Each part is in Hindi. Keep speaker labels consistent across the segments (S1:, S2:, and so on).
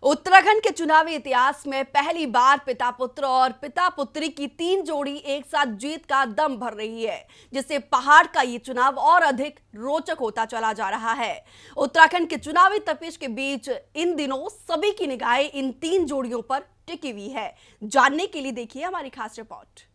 S1: उत्तराखंड के चुनावी इतिहास में पहली बार पिता पुत्र और पिता पुत्री की 3 जोड़ी एक साथ जीत का दम भर रही है, जिससे पहाड़ का ये चुनाव और अधिक रोचक होता चला जा रहा है। उत्तराखंड के चुनावी तपिश के बीच इन दिनों सभी की निगाहें इन 3 जोड़ियों पर टिकी हुई है। जानने के लिए देखिए हमारी खास रिपोर्ट।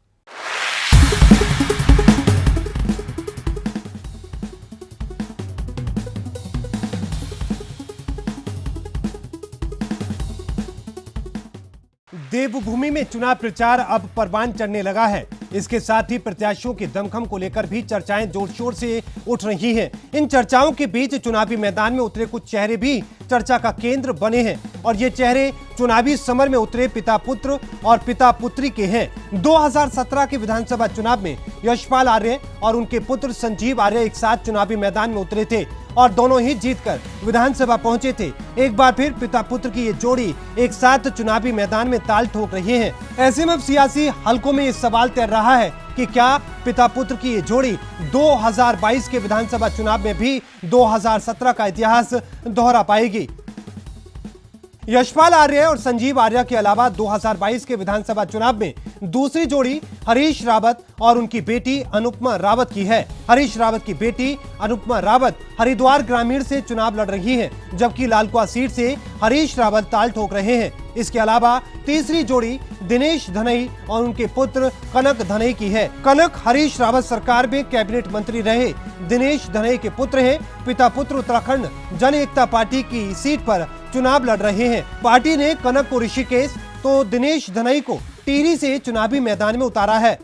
S2: देवभूमि में चुनाव प्रचार अब परवान चढ़ने लगा है। इसके साथ ही प्रत्याशियों की दमखम को लेकर भी चर्चाएं जोर शोर से उठ रही हैं। इन चर्चाओं के बीच चुनावी मैदान में उतरे कुछ चेहरे भी चर्चा का केंद्र बने हैं और ये चेहरे चुनावी समर में उतरे पिता पुत्र और पिता पुत्री के हैं। 2017 के विधानसभा चुनाव में यशपाल आर्य और उनके पुत्र संजीव आर्य एक साथ चुनावी मैदान में उतरे थे और दोनों ही जीतकर विधानसभा पहुंचे थे। एक बार फिर पिता पुत्र की ये जोड़ी एक साथ चुनावी मैदान में ताल ठोक रही है। ऐसे में अब सियासी हलकों में ये सवाल तैर रहा है कि क्या पिता पुत्र की ये जोड़ी 2022 के विधानसभा चुनाव में भी 2017 का इतिहास दोहरा पाएगी। यशपाल आर्य और संजीव आर्य के अलावा 2022 के विधानसभा चुनाव में दूसरी जोड़ी हरीश रावत और उनकी बेटी अनुपमा रावत की है। हरीश रावत की बेटी अनुपमा रावत हरिद्वार ग्रामीण से चुनाव लड़ रही हैं, जबकि लालकुआं सीट से हरीश रावत ताल ठोक रहे हैं। इसके अलावा तीसरी जोड़ी दिनेश धनई और उनके पुत्र कनक धनई की है। कनक हरीश रावत सरकार में कैबिनेट मंत्री रहे। दिनेश धनई के पुत्र हैं। पिता पुत्र उत्तराखंड जन एकता पार्टी की सीट पर चुनाव लड़ रहे हैं। पार्टी ने कनक को ऋषिकेश तो दिनेश धनई को टिहरी से चुनावी मैदान में उतारा है।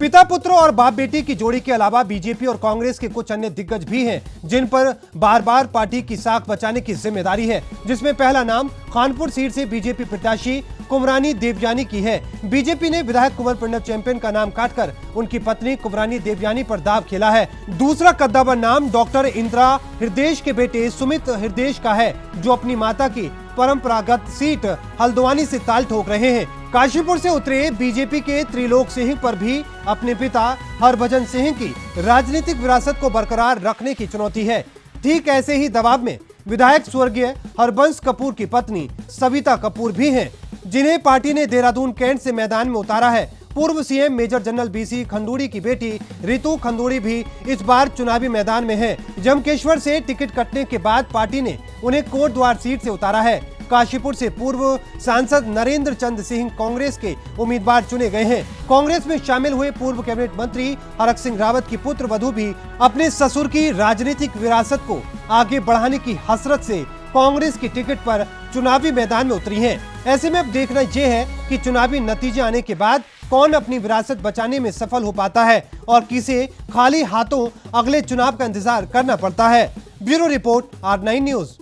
S2: पिता पुत्र और बाप बेटी की जोड़ी के अलावा बीजेपी और कांग्रेस के कुछ अन्य दिग्गज भी हैं, जिन पर बार बार पार्टी की साख बचाने की जिम्मेदारी है, जिसमें पहला नाम कानपुर सीट से बीजेपी प्रत्याशी कुमरानी देवयानी की है। बीजेपी ने विधायक कुंवर प्रणव चैंपियन का नाम काटकर उनकी पत्नी कुमरानी देवयानी पर दाव खेला है। दूसरा कद्दावर नाम डॉक्टर इंदिरा हृदयेश के बेटे सुमित हृदयेश का है, जो अपनी माता की परंपरागत सीट हल्द्वानी से ताल ठोक रहे हैं। काशीपुर से उतरे बीजेपी के त्रिलोक सिंह पर भी अपने पिता हरभजन सिंह की राजनीतिक विरासत को बरकरार रखने की चुनौती है। ठीक ऐसे ही दबाव में विधायक स्वर्गीय हरबंस कपूर की पत्नी सविता कपूर भी हैं, जिन्हें पार्टी ने देहरादून कैंट से मैदान में उतारा है। पूर्व CM major general B C Khanduri की बेटी रितु खंडूड़ी भी इस बार चुनावी मैदान में है। जमकेश्वर से टिकट कटने के बाद पार्टी ने उन्हें कोटद्वार सीट से उतारा है। काशीपुर से पूर्व सांसद नरेंद्र चंद सिंह कांग्रेस के उम्मीदवार चुने गए हैं। कांग्रेस में शामिल हुए पूर्व कैबिनेट मंत्री हरक सिंह रावत की पुत्र वधू भी अपने ससुर की राजनीतिक विरासत को आगे बढ़ाने की हसरत से कांग्रेस की टिकट पर चुनावी मैदान में उतरी हैं। ऐसे में अब देखना यह है कि चुनावी नतीजे आने के बाद कौन अपनी विरासत बचाने में सफल हो पाता है और किसे खाली हाथों अगले चुनाव का इंतजार करना पड़ता है। Bureau report R9 news.